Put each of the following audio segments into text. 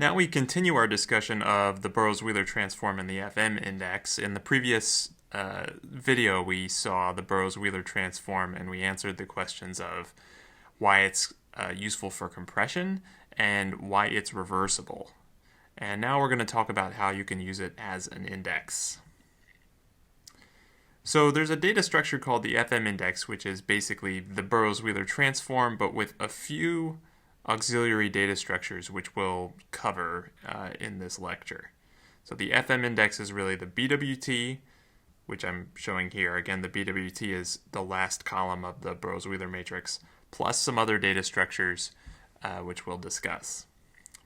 Now we continue our discussion of the Burrows-Wheeler transform and the FM index. In the previous video, we saw the Burrows-Wheeler transform and we answered the questions of why it's useful for compression and why it's reversible. And now we're going to talk about how you can use it as an index. So there's a data structure called the FM index, which is basically the Burrows-Wheeler transform, but with a few auxiliary data structures, which we'll cover in this lecture. So the FM index is really the BWT, which I'm showing here. Again, the BWT is the last column of the Burrows-Wheeler matrix, plus some other data structures, which we'll discuss.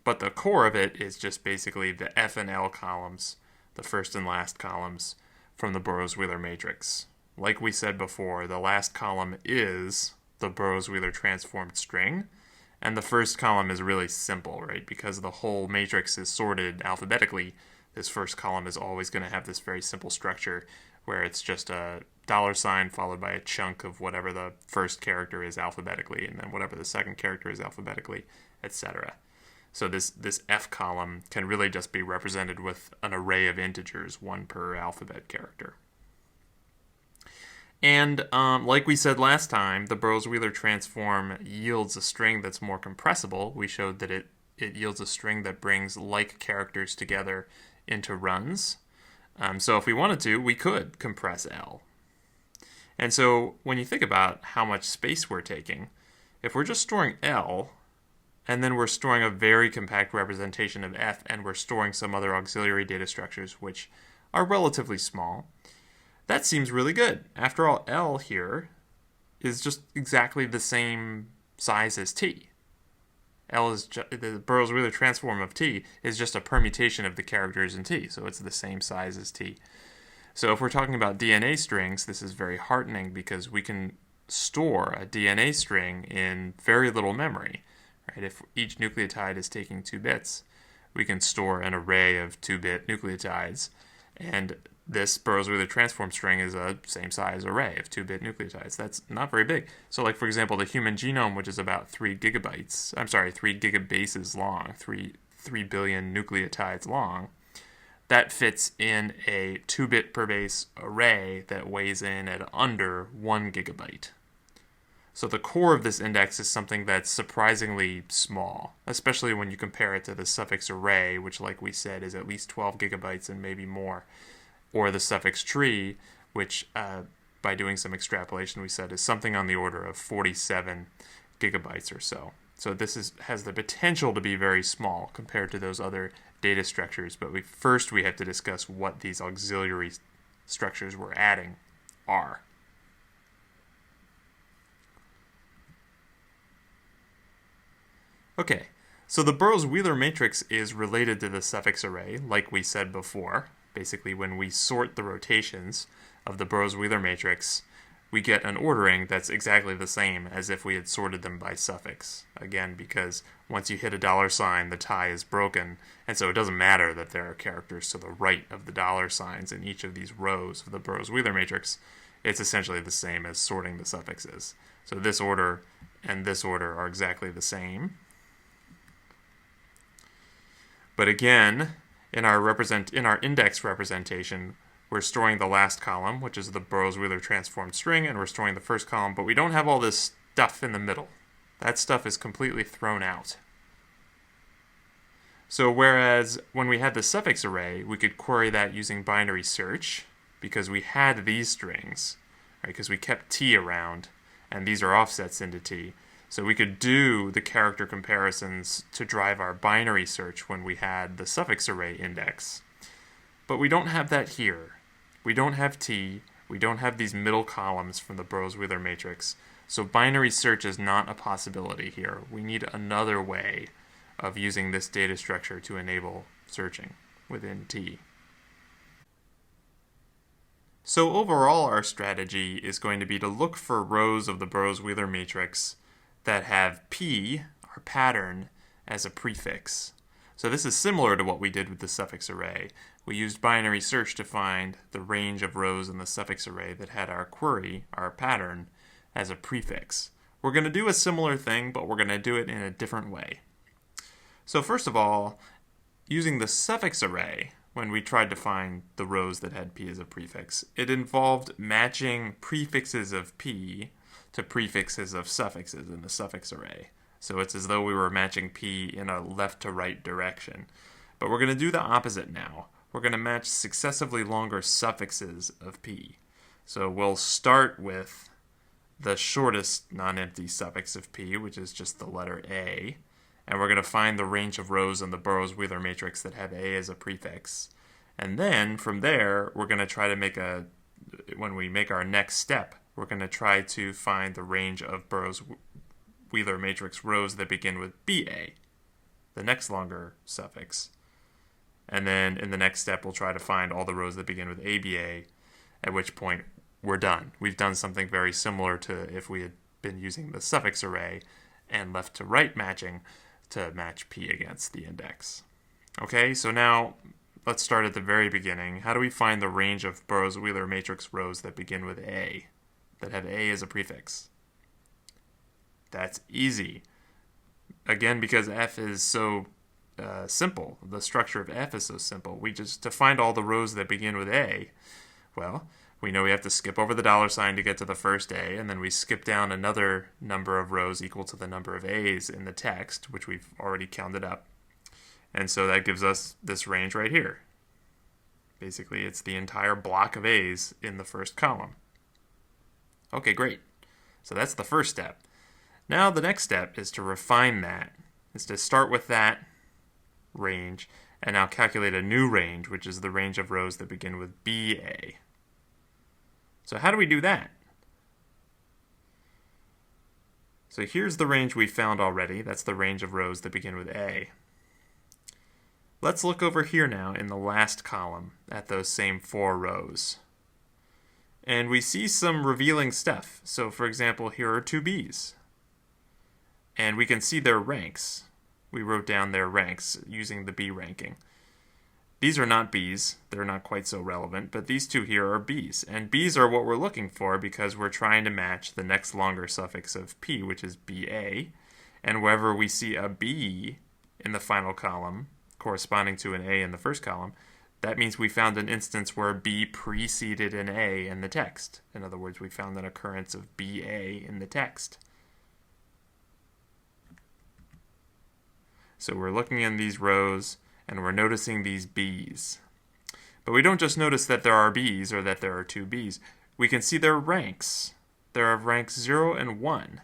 But the core of it is just basically the F and L columns, the first and last columns from the Burrows-Wheeler matrix. Like we said before, the last column is the Burrows-Wheeler transformed string, and the first column is really simple, right? Because the whole matrix is sorted alphabetically, this first column is always going to have this very simple structure where it's just a $sign followed by a chunk of whatever the first character is alphabetically, and then whatever the second character is alphabetically, etc. So this F column can really just be represented with an array of integers, one per alphabet character. And like we said last time, the Burrows-Wheeler transform yields a string that's more compressible. We showed that it yields a string that brings like characters together into runs. So if we wanted to, we could compress L. And so when you think about how much space we're taking, if we're just storing L, and then we're storing a very compact representation of F, and we're storing some other auxiliary data structures, which are relatively small, that seems really good. After all, L here is just exactly the same size as T. L is the Burrows-Wheeler transform of T is just a permutation of the characters in T, so it's the same size as T. So if we're talking about DNA strings, this is very heartening because we can store a DNA string in very little memory. Right? If each nucleotide is taking 2 bits, we can store an array of 2-bit nucleotides, and this Burrows-Wheeler transform string is a same size array of 2-bit nucleotides. That's not very big. So like, for example, the human genome, which is about 3 gigabases long, 3 billion nucleotides long, that fits in a 2-bit per base array that weighs in at under 1 gigabyte. So the core of this index is something that's surprisingly small, especially when you compare it to the suffix array, which, like we said, is at least 12 gigabytes and maybe more, or the suffix tree, which by doing some extrapolation we said is something on the order of 47 gigabytes or so. So this has the potential to be very small compared to those other data structures, but first we have to discuss what these auxiliary structures we're adding are. Okay, so the Burrows-Wheeler matrix is related to the suffix array, like we said before. Basically, when we sort the rotations of the Burrows-Wheeler matrix, we get an ordering that's exactly the same as if we had sorted them by suffix. Again, because once you hit a $sign, the tie is broken, and so it doesn't matter that there are characters to the right of the $signs in each of these rows of the Burrows-Wheeler matrix. It's essentially the same as sorting the suffixes. So this order and this order are exactly the same. But again, in our index representation, we're storing the last column, which is the Burrows-Wheeler transformed string, and we're storing the first column, but we don't have all this stuff in the middle. That stuff is completely thrown out. So whereas when we had the suffix array, we could query that using binary search, because we had these strings, right? Because we kept T around, and these are offsets into T. So we could do the character comparisons to drive our binary search when we had the suffix array index. But we don't have that here. We don't have T. We don't have these middle columns from the Burrows-Wheeler matrix. So binary search is not a possibility here. We need another way of using this data structure to enable searching within T. So overall, our strategy is going to be to look for rows of the Burrows-Wheeler matrix that have P, our pattern, as a prefix. So this is similar to what we did with the suffix array. We used binary search to find the range of rows in the suffix array that had our query, our pattern, as a prefix. We're going to do a similar thing, but we're going to do it in a different way. So first of all, using the suffix array, when we tried to find the rows that had p as a prefix, it involved matching prefixes of p to prefixes of suffixes in the suffix array. So it's as though we were matching p in a left to right direction. But we're going to do the opposite now. We're going to match successively longer suffixes of p. So we'll start with the shortest non-empty suffix of p, which is just the letter a. And we're going to find the range of rows in the Burrows-Wheeler matrix that have a as a prefix. And then from there, we're going to try to when we make our next step, we're going to try to find the range of Burrows-Wheeler matrix rows that begin with ba, the next longer suffix. And then in the next step, we'll try to find all the rows that begin with aba, at which point we're done. We've done something very similar to if we had been using the suffix array and left to right matching to match p against the index. Okay, so now let's start at the very beginning. How do we find the range of Burrows-Wheeler matrix rows that begin with a, that have a as a prefix? That's easy. Again, because f is so simple, the structure of f is so simple, to find all the rows that begin with a, well, we know we have to skip over the $sign to get to the first a, and then we skip down another number of rows equal to the number of a's in the text, which we've already counted up. And so that gives us this range right here. Basically, it's the entire block of a's in the first column. Okay, great. So that's the first step. Now the next step is to refine that, is to start with that range, and now calculate a new range, which is the range of rows that begin with ba. So how do we do that? So here's the range we found already. That's the range of rows that begin with a. Let's look over here now in the last column at those same 4 rows. And we see some revealing stuff. So for example, here are 2 b's. And we can see their ranks. We wrote down their ranks using the b ranking. These are not b's, they're not quite so relevant, but these 2 here are b's. And b's are what we're looking for because we're trying to match the next longer suffix of p, which is ba. And wherever we see a b in the final column, corresponding to an a in the first column, that means we found an instance where b preceded an a in the text. In other words, we found an occurrence of ba in the text. So we're looking in these rows, and we're noticing these b's. But we don't just notice that there are b's or that there are 2 b's. We can see their ranks. They're of ranks 0 and 1,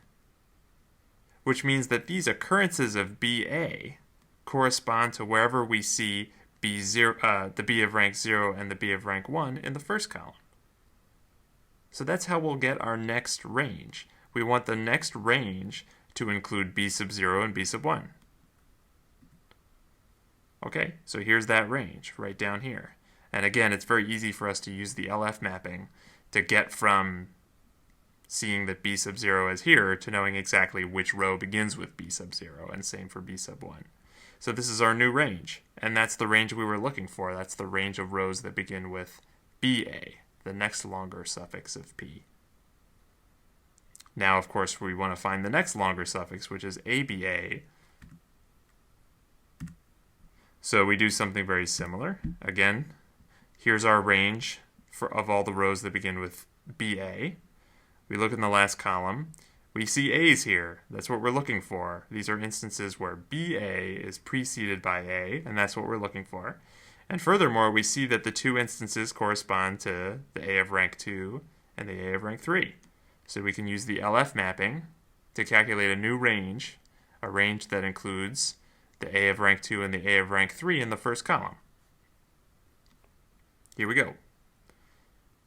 which means that these occurrences of ba correspond to wherever we see B0, the b of rank 0 and the b of rank 1 in the first column. So that's how we'll get our next range. We want the next range to include b sub 0 and b sub 1. Okay, so here's that range right down here. And again, it's very easy for us to use the LF mapping to get from seeing that b sub 0 is here to knowing exactly which row begins with b sub 0, and same for b sub 1. So this is our new range, and that's the range we were looking for. That's the range of rows that begin with ba, the next longer suffix of p. Now, of course, we want to find the next longer suffix, which is aba. So we do something very similar. Again, here's our range of all the rows that begin with ba. We look in the last column. We see a's here. That's what we're looking for. These are instances where ba is preceded by a, and that's what we're looking for. And furthermore, we see that the 2 instances correspond to the a of rank 2 and the a of rank 3. So we can use the LF mapping to calculate a new range, a range that includes the a of rank 2 and the a of rank 3 in the first column. Here we go.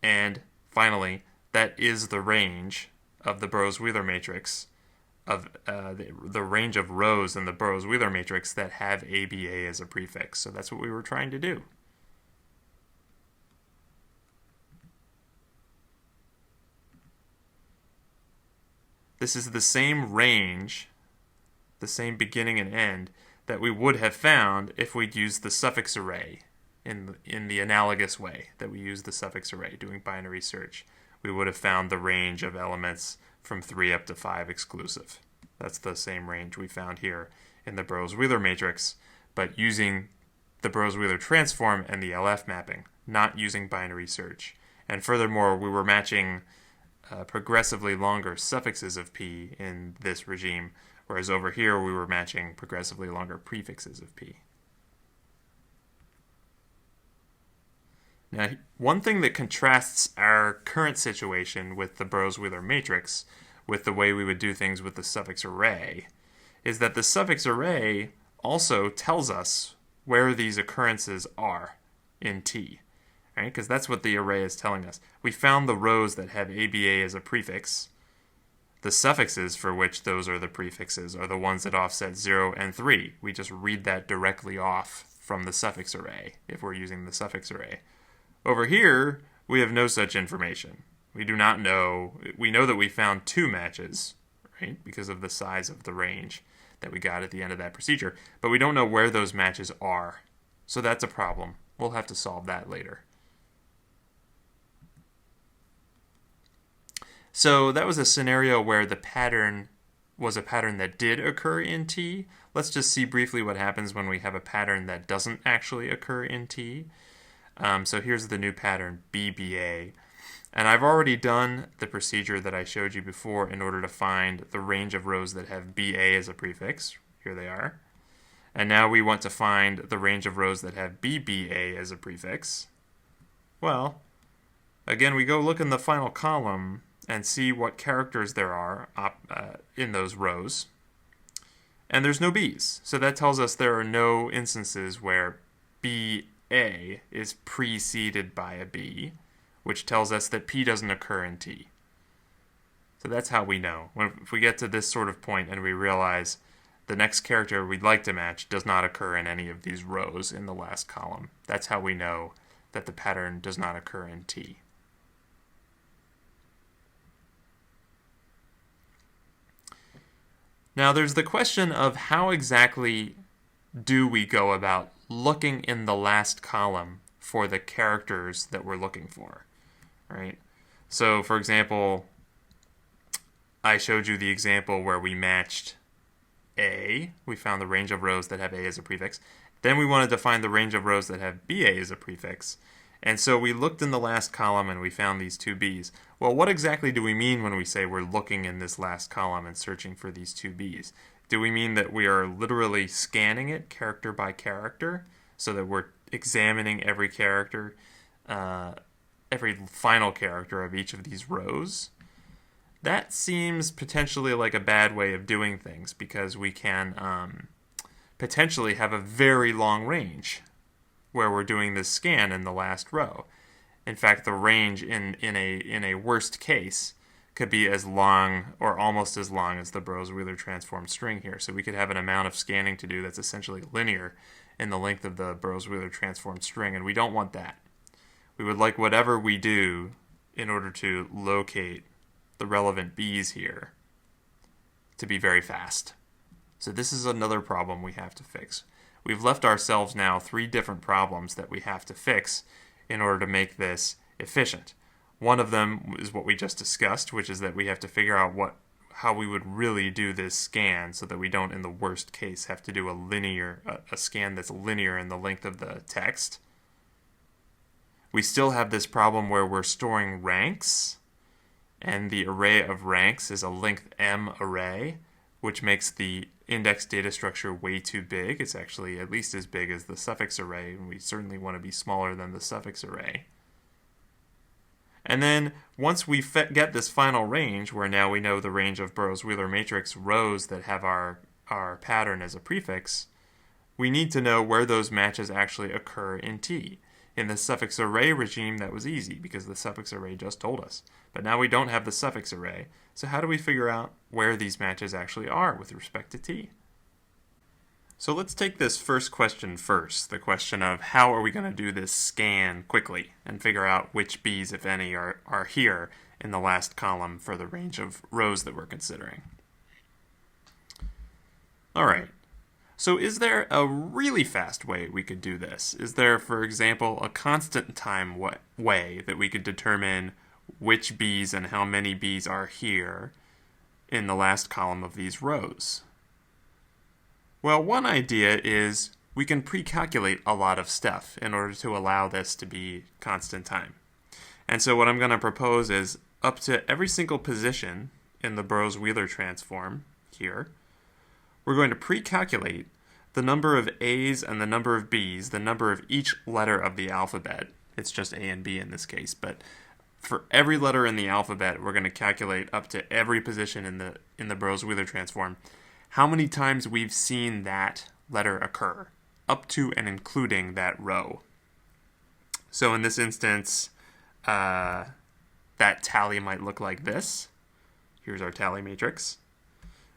And finally, that is the range of the Burrows-Wheeler matrix, of the range of rows in the Burrows-Wheeler matrix that have ABA as a prefix. So that's what we were trying to do. This is the same range, the same beginning and end, that we would have found if we'd used the suffix array in the analogous way that we use the suffix array doing binary search. We would have found the range of elements from 3 up to 5 exclusive. That's the same range we found here in the Burrows-Wheeler matrix, but using the Burrows-Wheeler transform and the LF mapping, not using binary search. And furthermore, we were matching progressively longer suffixes of P in this regime, whereas over here we were matching progressively longer prefixes of P. Now, one thing that contrasts our current situation with the Burrows-Wheeler matrix, with the way we would do things with the suffix array, is that the suffix array also tells us where these occurrences are in T, right? Because that's what the array is telling us. We found the rows that have ABA as a prefix. The suffixes for which those are the prefixes are the ones that offset 0 and 3. We just read that directly off from the suffix array if we're using the suffix array. Over here, we have no such information. We do not know. We know that we found 2 matches, right, because of the size of the range that we got at the end of that procedure, but we don't know where those matches are. So that's a problem. We'll have to solve that later. So that was a scenario where the pattern was a pattern that did occur in T. Let's just see briefly what happens when we have a pattern that doesn't actually occur in T. So here's the new pattern, BBA. And I've already done the procedure that I showed you before in order to find the range of rows that have BA as a prefix. Here they are. And now we want to find the range of rows that have BBA as a prefix. Well, again, we go look in the final column and see what characters there are in those rows. And there's no B's. So that tells us there are no instances where BA is preceded by a B, which tells us that P doesn't occur in T. So that's how we know. If we get to this sort of point and we realize the next character we'd like to match does not occur in any of these rows in the last column, that's how we know that the pattern does not occur in T. Now there's the question of how exactly do we go about looking in the last column for the characters that we're looking for, right? So for example, I showed you the example where we matched A. We found the range of rows that have A as a prefix. Then we wanted to find the range of rows that have BA as a prefix. And so we looked in the last column and we found these 2 B's. Well, what exactly do we mean when we say we're looking in this last column and searching for these 2 B's? Do we mean that we are literally scanning it character by character so that we're examining every character, every final character of each of these rows? That seems potentially like a bad way of doing things because we can potentially have a very long range where we're doing this scan in the last row. In fact, the range in a worst case could be as long or almost as long as the Burrows-Wheeler transform string here. So we could have an amount of scanning to do that's essentially linear in the length of the Burrows-Wheeler transform string, and we don't want that. We would like whatever we do in order to locate the relevant B's here to be very fast. So this is another problem we have to fix. We've left ourselves now 3 different problems that we have to fix in order to make this efficient. One of them is what we just discussed, which is that we have to figure out how we would really do this scan so that we don't, in the worst case, have to do a scan that's linear in the length of the text. We still have this problem where we're storing ranks, and the array of ranks is a length M array, which makes the index data structure way too big. It's actually at least as big as the suffix array, and we certainly want to be smaller than the suffix array. And then once we get this final range, where now we know the range of Burrows-Wheeler matrix rows that have our pattern as a prefix, we need to know where those matches actually occur in T. In the suffix array regime, that was easy because the suffix array just told us. But now we don't have the suffix array, so how do we figure out where these matches actually are with respect to T? So let's take this first question first, the question of how are we going to do this scan quickly and figure out which B's, if any, are here in the last column for the range of rows that we're considering. All right. So is there a really fast way we could do this? Is there, for example, a constant time way that we could determine which B's and how many B's are here in the last column of these rows? Well, one idea is we can pre-calculate a lot of stuff in order to allow this to be constant time. And so what I'm going to propose is up to every single position in the Burrows-Wheeler transform here, we're going to pre-calculate the number of A's and the number of B's, the number of each letter of the alphabet. It's just A and B in this case, but for every letter in the alphabet, we're going to calculate up to every position in the Burrows-Wheeler transform how many times we've seen that letter occur, up to and including that row. So in this instance, that tally might look like this. Here's our tally matrix.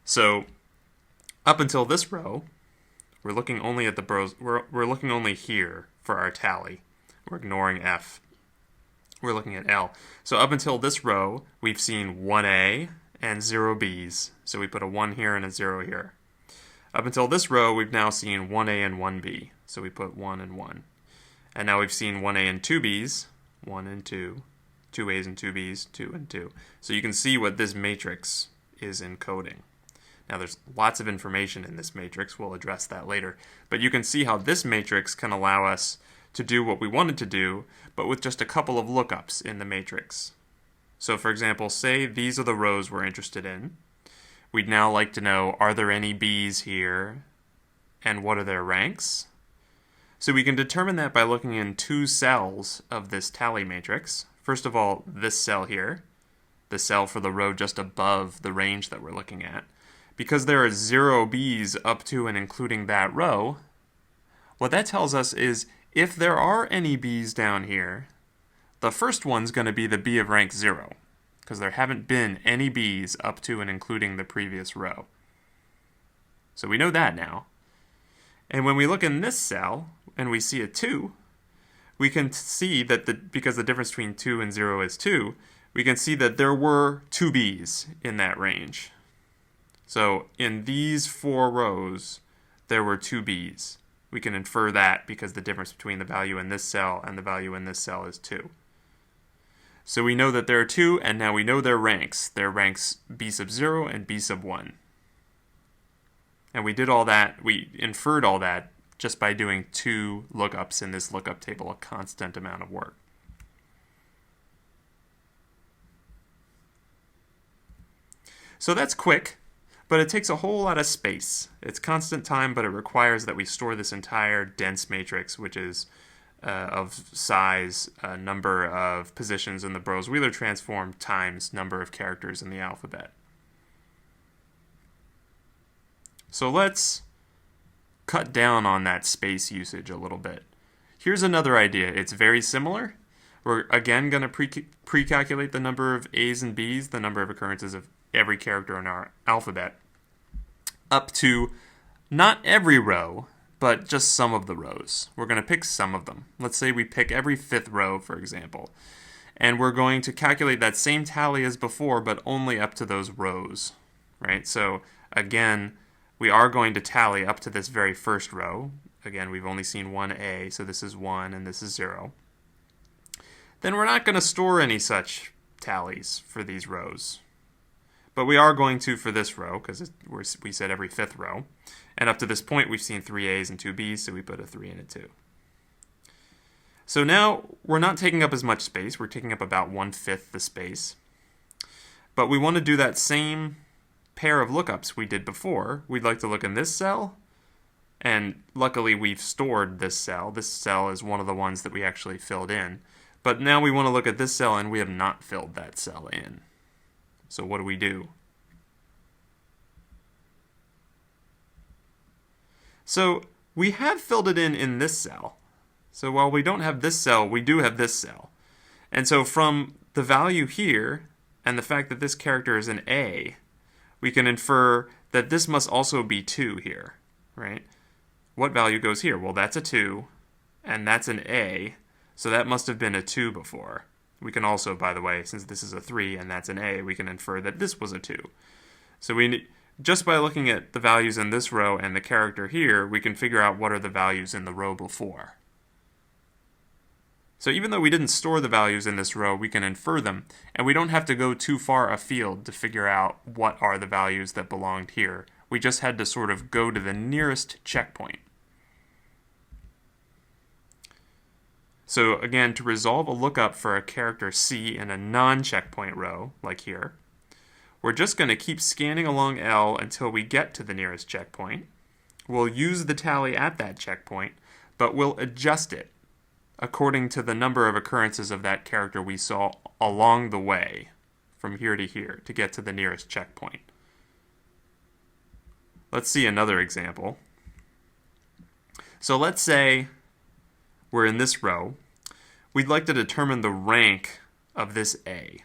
So up until this row, we're looking only at the Burrows. We're looking only here for our tally. We're ignoring F. We're looking at L. So up until this row, we've seen 1A and 0 B's. So we put a 1 here and a 0 here. Up until this row, we've now seen 1A and 1B. So we put 1 and 1. And now we've seen 1A and 2 B's, 1 and 2, 2 A's and 2 B's, 2 and 2. So you can see what this matrix is encoding. Now there's lots of information in this matrix. We'll address that later. But you can see how this matrix can allow us to do what we wanted to do, but with just a couple of lookups in the matrix. So for example, say these are the rows we're interested in. We'd now like to know, are there any B's here, and what are their ranks? So we can determine that by looking in two cells of this tally matrix. First of all, this cell here, the cell for the row just above the range that we're looking at. Because there are 0 B's up to and including that row, what that tells us is if there are any B's down here, the first one's going to be the B of rank 0, because there haven't been any B's up to and including the previous row. So we know that now. And when we look in this cell and we see a 2, we can see that because the difference between 2 and 0 is 2, we can see that there were 2 B's in that range. So in these 4 rows, there were 2 B's. We can infer that because the difference between the value in this cell and the value in this cell is 2. So we know that there are 2, and now we know their ranks. Their ranks B sub 0 and B sub 1. And we did all that, we inferred all that just by doing 2 lookups in this lookup table, a constant amount of work. So that's quick. But it takes a whole lot of space. It's constant time, but it requires that we store this entire dense matrix, which is of size, number of positions in the Burrows-Wheeler transform times number of characters in the alphabet. So let's cut down on that space usage a little bit. Here's another idea. It's very similar. We're again going to pre-calculate the number of A's and B's, the number of occurrences of every character in our alphabet, up to not every row, but just some of the rows. We're going to pick some of them. Let's say we pick every 5th row, for example, and we're going to calculate that same tally as before, but only up to those rows, right? So again, we are going to tally up to this very first row. Again, we've only seen 1A, so this is 1 and this is 0. Then we're not going to store any such tallies for these rows. But we are going to for this row, because we said every 5th row. And up to this point, we've seen 3 A's and 2 B's, so we put a 3 and a 2. So now we're not taking up as much space. We're taking up about 1/5 the space. But we want to do that same pair of lookups we did before. We'd like to look in this cell, and luckily we've stored this cell. This cell is one of the ones that we actually filled in. But now we want to look at this cell, and we have not filled that cell in. So what do? So we have filled it in this cell. So while we don't have this cell, we do have this cell. And so from the value here, and the fact that this character is an A, we can infer that this must also be 2 here, right? What value goes here? Well, that's a 2, and that's an A, so that must have been a 2 before. We can also, by the way, since this is a 3 and that's an A, we can infer that this was a 2. So just by looking at the values in this row and the character here, we can figure out what are the values in the row before. So even though we didn't store the values in this row, we can infer them, and we don't have to go too far afield to figure out what are the values that belonged here. We just had to sort of go to the nearest checkpoint. So again, to resolve a lookup for a character C in a non-checkpoint row, like here, we're just going to keep scanning along L until we get to the nearest checkpoint. We'll use the tally at that checkpoint, but we'll adjust it according to the number of occurrences of that character we saw along the way from here to get to the nearest checkpoint. Let's see another example. So let's say we're in this row. We'd like to determine the rank of this A.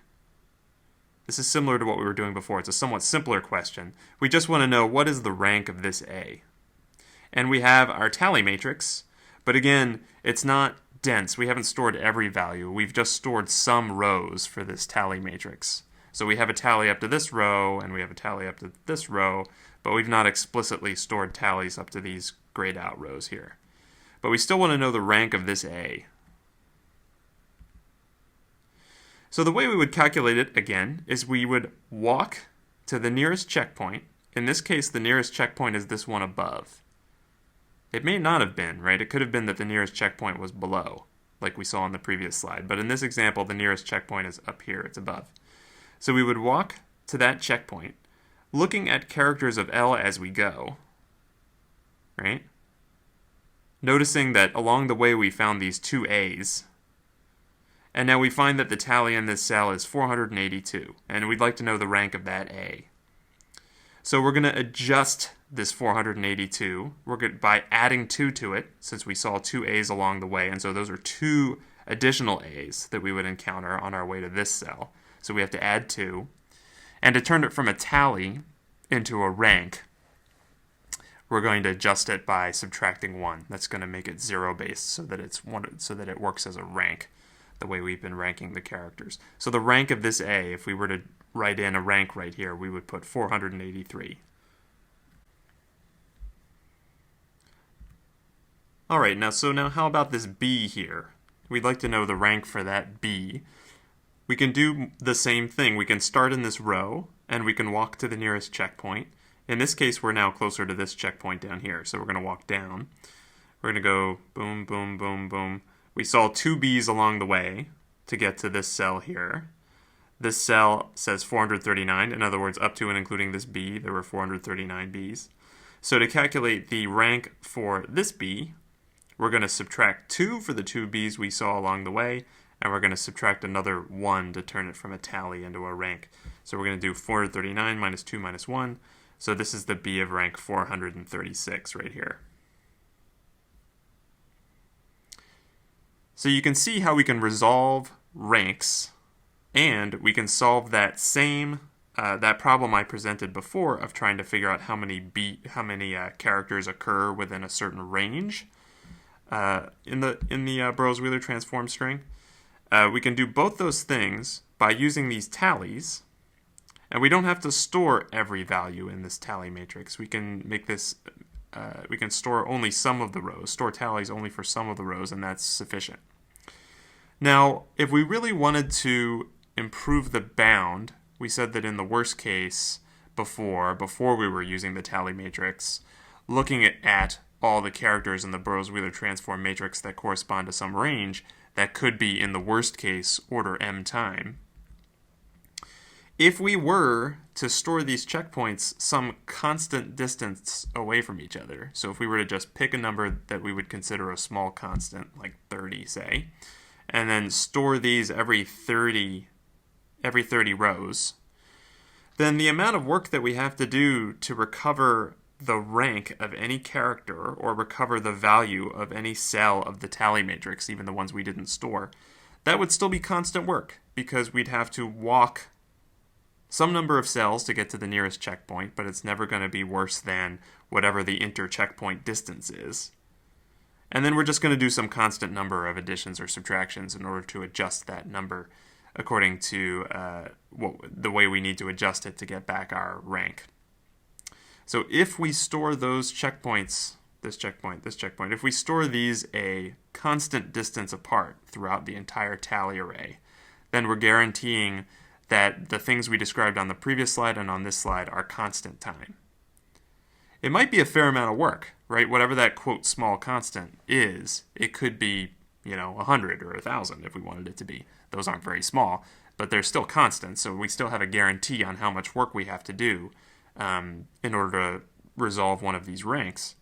This is similar to what we were doing before. It's a somewhat simpler question. We just want to know what is the rank of this A. And we have our tally matrix, but again, it's not dense. We haven't stored every value. We've just stored some rows for this tally matrix. So we have a tally up to this row, and we have a tally up to this row, but we've not explicitly stored tallies up to these grayed out rows here. But we still want to know the rank of this A. So the way we would calculate it, again, is we would walk to the nearest checkpoint. In this case, the nearest checkpoint is this one above. It may not have been, right? It could have been that the nearest checkpoint was below, like we saw on the previous slide. But in this example, the nearest checkpoint is up here. It's above. So we would walk to that checkpoint, looking at characters of L as we go, right? Noticing that along the way we found these two A's. And now we find that the tally in this cell is 482, and we'd like to know the rank of that A. So we're going to adjust this 482 by adding 2 to it, since we saw 2 A's along the way, and so those are 2 additional A's that we would encounter on our way to this cell. So we have to add 2. And to turn it from a tally into a rank, we're going to adjust it by subtracting 1. That's going to make it 0-based so that it works as a rank, the way we've been ranking the characters. So the rank of this A, if we were to write in a rank right here, we would put 483. Alright, now how about this B here? We'd like to know the rank for that B. We can do the same thing. We can start in this row, and we can walk to the nearest checkpoint. In this case, we're now closer to this checkpoint down here, so we're going to walk down. We're going to go boom, boom, boom, boom. We saw 2 B's along the way to get to this cell here. This cell says 439. In other words, up to and including this B, there were 439 B's. So to calculate the rank for this B, we're going to subtract 2 for the 2 B's we saw along the way, and we're going to subtract another 1 to turn it from a tally into a rank. So we're going to do 439 minus 2 minus 1. So this is the B of rank 436 right here. So you can see how we can resolve ranks, and we can solve that same that problem I presented before of trying to figure out how many characters occur within a certain range in the Burroughs-Wheeler transform string. We can do both those things by using these tallies, and we don't have to store every value in this tally matrix. We can make this. We can store only some of the rows, store tallies only for some of the rows, and that's sufficient. Now, if we really wanted to improve the bound, we said that in the worst case before we were using the tally matrix, looking at all the characters in the Burroughs-Wheeler transform matrix that correspond to some range, that could be, in the worst case, order m time. If we were to store these checkpoints some constant distance away from each other, so if we were to just pick a number that we would consider a small constant, like 30, say, and then store these every 30 rows, then the amount of work that we have to do to recover the rank of any character or recover the value of any cell of the tally matrix, even the ones we didn't store, that would still be constant work, because we'd have to walk some number of cells to get to the nearest checkpoint, but it's never going to be worse than whatever the inter-checkpoint distance is. And then we're just going to do some constant number of additions or subtractions in order to adjust that number according to the way we need to adjust it to get back our rank. So if we store those checkpoints, this checkpoint, if we store these a constant distance apart throughout the entire tally array, then we're guaranteeing that the things we described on the previous slide and on this slide are constant time. It might be a fair amount of work, right? Whatever that quote small constant is, it could be 100 or 1,000 if we wanted it to be. Those aren't very small, but they're still constant, so we still have a guarantee on how much work we have to do in order to resolve one of these ranks.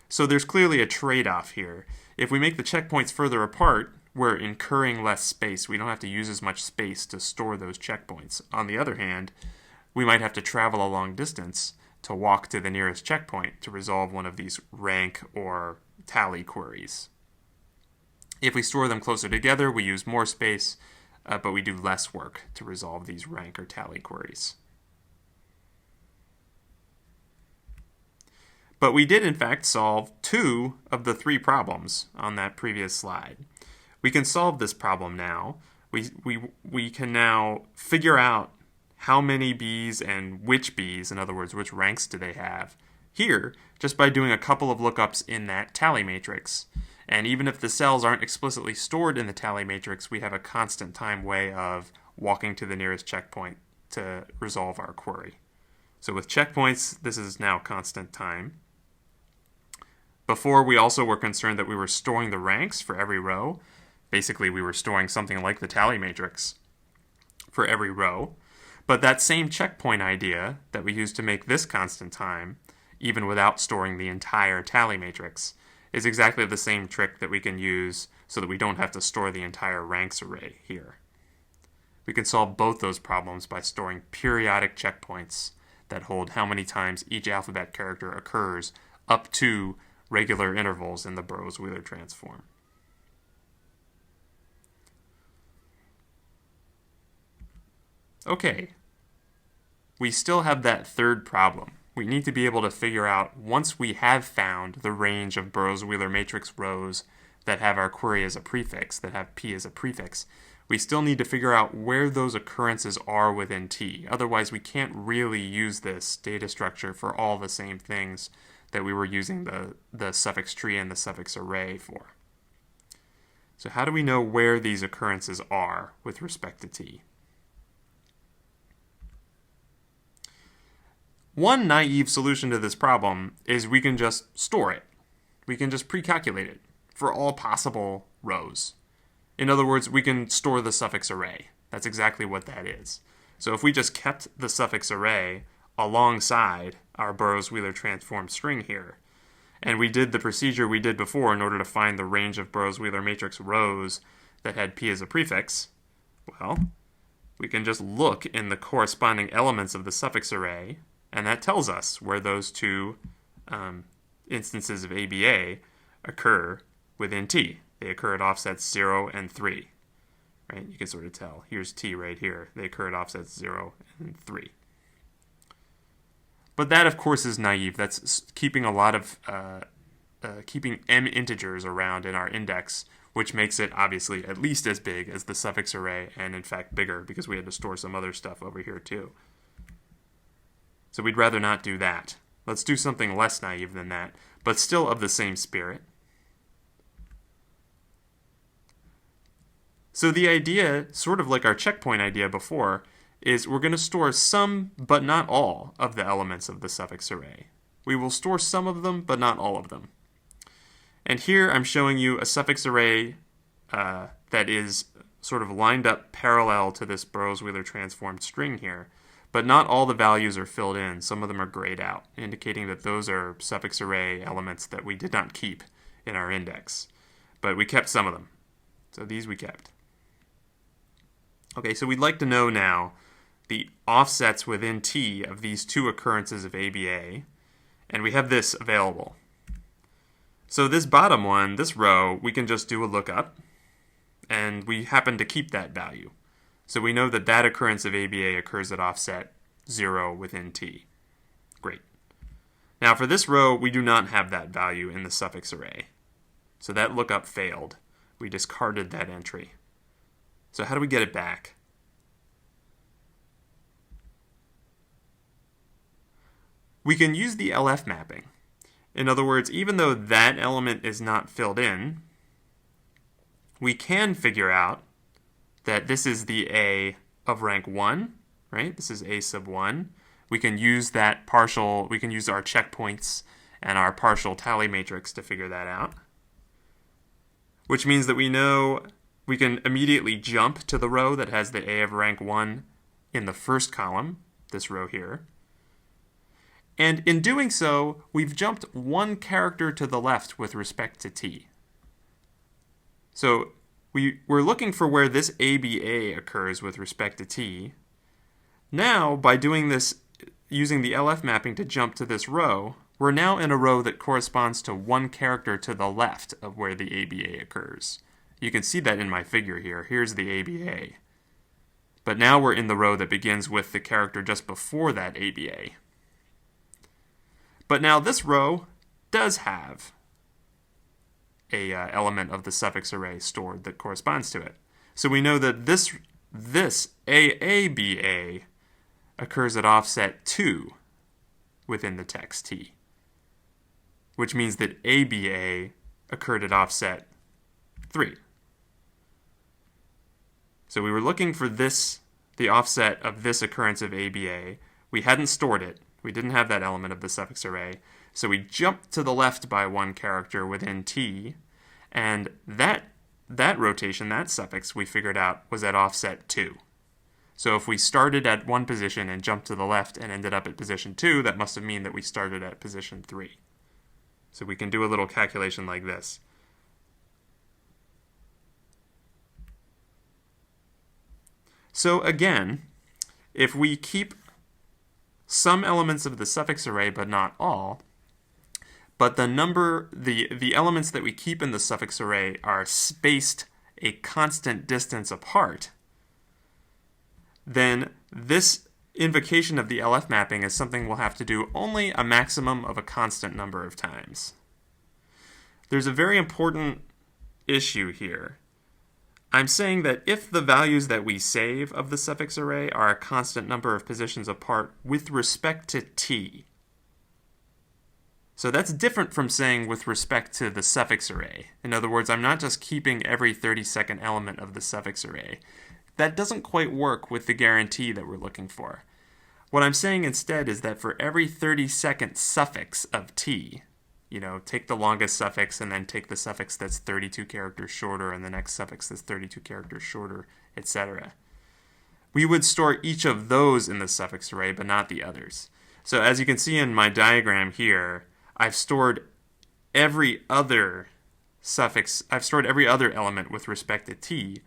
So there's clearly a trade-off here. If we make the checkpoints further apart, we're incurring less space. We don't have to use as much space to store those checkpoints. On the other hand, we might have to travel a long distance to walk to the nearest checkpoint to resolve one of these rank or tally queries. If we store them closer together, we use more space, but we do less work to resolve these rank or tally queries. But we did, in fact, solve 2 of the 3 problems on that previous slide. We can solve this problem now. We can now figure out how many bees and which bees, in other words, which ranks do they have, here, just by doing a couple of lookups in that tally matrix. And even if the cells aren't explicitly stored in the tally matrix, we have a constant time way of walking to the nearest checkpoint to resolve our query. So with checkpoints, this is now constant time. Before, we also were concerned that we were storing the ranks for every row. Basically, we were storing something like the tally matrix for every row. But that same checkpoint idea that we used to make this constant time, even without storing the entire tally matrix, is exactly the same trick that we can use so that we don't have to store the entire ranks array here. We can solve both those problems by storing periodic checkpoints that hold how many times each alphabet character occurs up to regular intervals in the Burrows-Wheeler transform. Okay, we still have that third problem. We need to be able to figure out, once we have found the range of Burrows-Wheeler matrix rows that have our query as a prefix, that have P as a prefix, we still need to figure out where those occurrences are within T. Otherwise, we can't really use this data structure for all the same things that we were using the suffix tree and the suffix array for. So how do we know where these occurrences are with respect to T? One naive solution to this problem is we can just store it. We can just pre-calculate it for all possible rows. In other words, we can store the suffix array. That's exactly what that is. So if we just kept the suffix array alongside our Burrows-Wheeler transform string here, and we did the procedure we did before in order to find the range of Burrows-Wheeler matrix rows that had P as a prefix, well, we can just look in the corresponding elements of the suffix array, and that tells us where those 2 instances of ABA occur within T. They occur at offsets 0 and 3. Right? You can sort of tell. Here's T right here. They occur at offsets 0 and 3. But that, of course, is naive. That's keeping a lot of keeping m integers around in our index, which makes it obviously at least as big as the suffix array, and in fact bigger because we had to store some other stuff over here too. So we'd rather not do that. Let's do something less naive than that, but still of the same spirit. So the idea, sort of like our checkpoint idea before, is we're going to store some, but not all, of the elements of the suffix array. We will store some of them, but not all of them. And here I'm showing you a suffix array that is sort of lined up parallel to this Burrows-Wheeler transformed string here. But not all the values are filled in. Some of them are grayed out, indicating that those are suffix array elements that we did not keep in our index. But we kept some of them. So these we kept. Okay, so we'd like to know now the offsets within T of these 2 occurrences of ABA, and we have this available. So this bottom one, this row, we can just do a lookup, and we happen to keep that value. So we know that that occurrence of ABA occurs at offset 0 within T. Great. Now for this row, we do not have that value in the suffix array. So that lookup failed. We discarded that entry. So how do we get it back? We can use the LF mapping. In other words, even though that element is not filled in, we can figure out that this is the A of rank 1, right? This is A sub 1. We can use that partial, we can use our checkpoints and our partial tally matrix to figure that out. which means that we know we can immediately jump to the row that has the A of rank 1 in the first column, this row here. And in doing so, we've jumped one character to the left with respect to t. So we're looking for where this ABA occurs with respect to t. Now, by doing this, using the LF mapping to jump to this row, we're now in a row that corresponds to one character to the left of where the ABA occurs. You can see that in my figure here. Here's the ABA. But now we're in the row that begins with the character just before that ABA. But now this row does have a element of the suffix array stored that corresponds to it. So we know that this AABA occurs at offset 2 within the text t, which means that ABA occurred at offset 3. So we were looking for the offset of this occurrence of ABA. We hadn't stored it. We didn't have that element of the suffix array. So we jumped to the left by one character within t, and that rotation, that suffix, we figured out was at offset 2. So if we started at one position and jumped to the left and ended up at position 2, that must have meant that we started at position 3. So we can do a little calculation like this. So again, if we keep some elements of the suffix array but not all, but the elements that we keep in the suffix array are spaced a constant distance apart, then this invocation of the LF mapping is something we'll have to do only a maximum of a constant number of times. There's a very important issue here. I'm saying that if the values that we save of the suffix array are a constant number of positions apart with respect to t, so that's different from saying with respect to the suffix array. In other words, I'm not just keeping every 32nd element of the suffix array. That doesn't quite work with the guarantee that we're looking for. What I'm saying instead is that for every 32nd suffix of t, take the longest suffix and then take the suffix that's 32 characters shorter and the next suffix that's 32 characters shorter, etc. We would store each of those in the suffix array, but not the others. So as you can see in my diagram here, I've stored every other element with respect to t,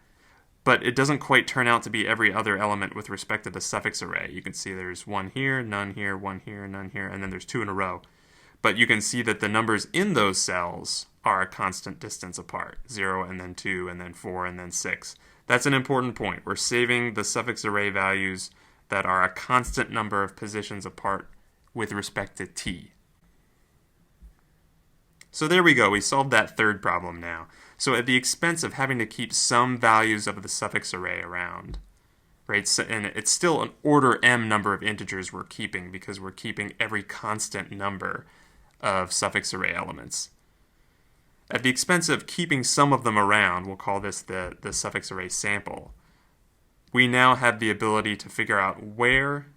but it doesn't quite turn out to be every other element with respect to the suffix array. You can see there's one here, none here, one here, none here, and then there's 2 in a row. But you can see that the numbers in those cells are a constant distance apart. 0 and then 2 and then 4 and then 6. That's an important point. We're saving the suffix array values that are a constant number of positions apart with respect to t. So there we go. We solved that third problem now. So at the expense of having to keep some values of the suffix array around, right? So, and it's still an order m number of integers we're keeping because we're keeping every constant number of suffix array elements. At the expense of keeping some of them around, we'll call this the suffix array sample, we now have the ability to figure out where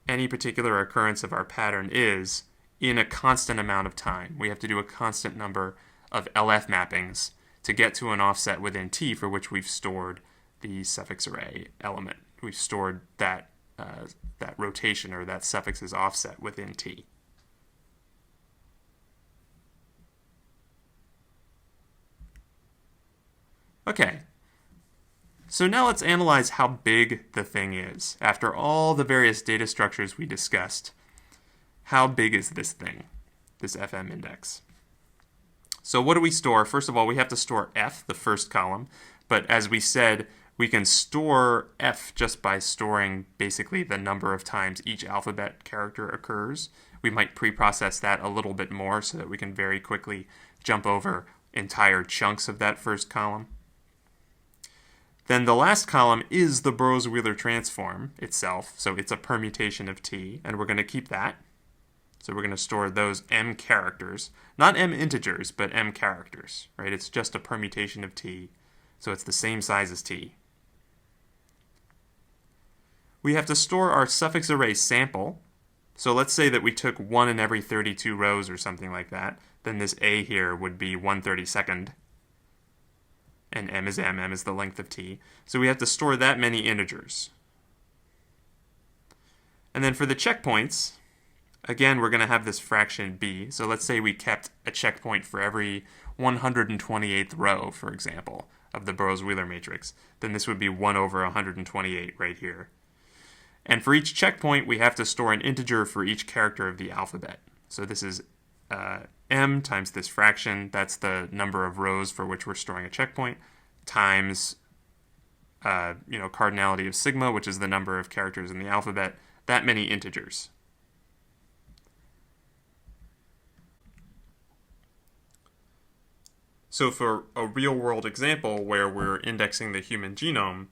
any particular occurrence of our pattern is in a constant amount of time. We have to do a constant number of LF mappings to get to an offset within t for which we've stored the suffix array element. We've stored that rotation or that suffix's offset within t. Okay, so now let's analyze how big the thing is. After all the various data structures we discussed, how big is this thing, this FM index? So what do we store? First of all, we have to store F, the first column, but as we said, we can store F just by storing basically the number of times each alphabet character occurs. We might pre-process that a little bit more so that we can very quickly jump over entire chunks of that first column. Then the last column is the Burrows-Wheeler transform itself, so it's a permutation of t, and we're going to keep that. So we're going to store those m characters, not m integers, but m characters, right? It's just a permutation of t, so it's the same size as t. We have to store our suffix array sample. So let's say that we took 1 in every 32 rows or something like that. Then this a here would be 1/32. and m is m is the length of t. So we have to store that many integers. And then for the checkpoints, again, we're going to have this fraction b. So let's say we kept a checkpoint for every 128th row, for example, of the Burrows-Wheeler matrix. Then this would be 1 over 128 right here. And for each checkpoint, we have to store an integer for each character of the alphabet. So this is m times this fraction, that's the number of rows for which we're storing a checkpoint, times cardinality of sigma, which is the number of characters in the alphabet, that many integers. So for a real-world example where we're indexing the human genome,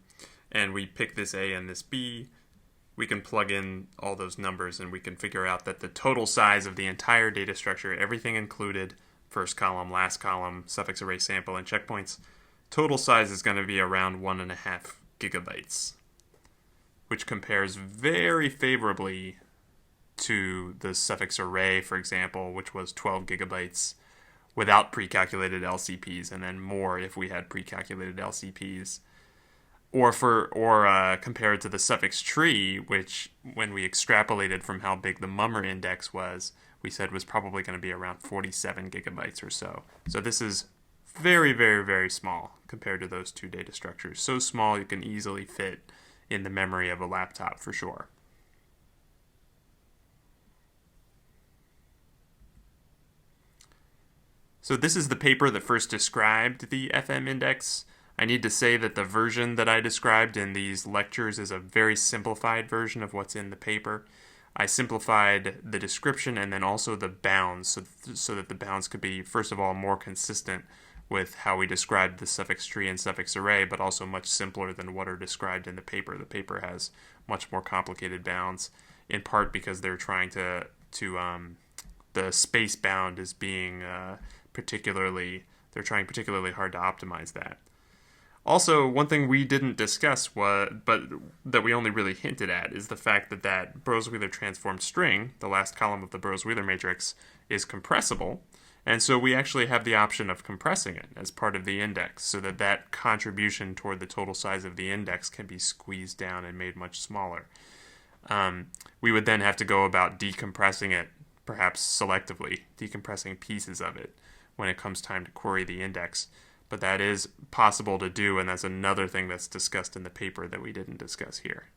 and we pick this A and this B, we can plug in all those numbers and we can figure out that the total size of the entire data structure, everything included, first column, last column, suffix array sample, and checkpoints, total size is going to be around 1.5 gigabytes, which compares very favorably to the suffix array, for example, which was 12 gigabytes without pre-calculated LCPs, and then more if we had pre-calculated LCPs. Or compared to the suffix tree, which when we extrapolated from how big the Mummer index was, we said was probably going to be around 47 gigabytes or so. So this is very, very, very small compared to those two data structures. So small you can easily fit in the memory of a laptop for sure. So this is the paper that first described the FM index. I need to say that the version that I described in these lectures is a very simplified version of what's in the paper. I simplified the description and then also the bounds so that the bounds could be, first of all, more consistent with how we described the suffix tree and suffix array, but also much simpler than what are described in the paper. The paper has much more complicated bounds, in part because they're trying to the space bound is being they're trying particularly hard to optimize that. Also, one thing we didn't discuss but that we only really hinted at is the fact that Burrows-Wheeler transformed string, the last column of the Burrows-Wheeler matrix, is compressible, and so we actually have the option of compressing it as part of the index so that contribution toward the total size of the index can be squeezed down and made much smaller. We would then have to go about decompressing it, perhaps selectively, decompressing pieces of it when it comes time to query the index. But that is possible to do, and that's another thing that's discussed in the paper that we didn't discuss here.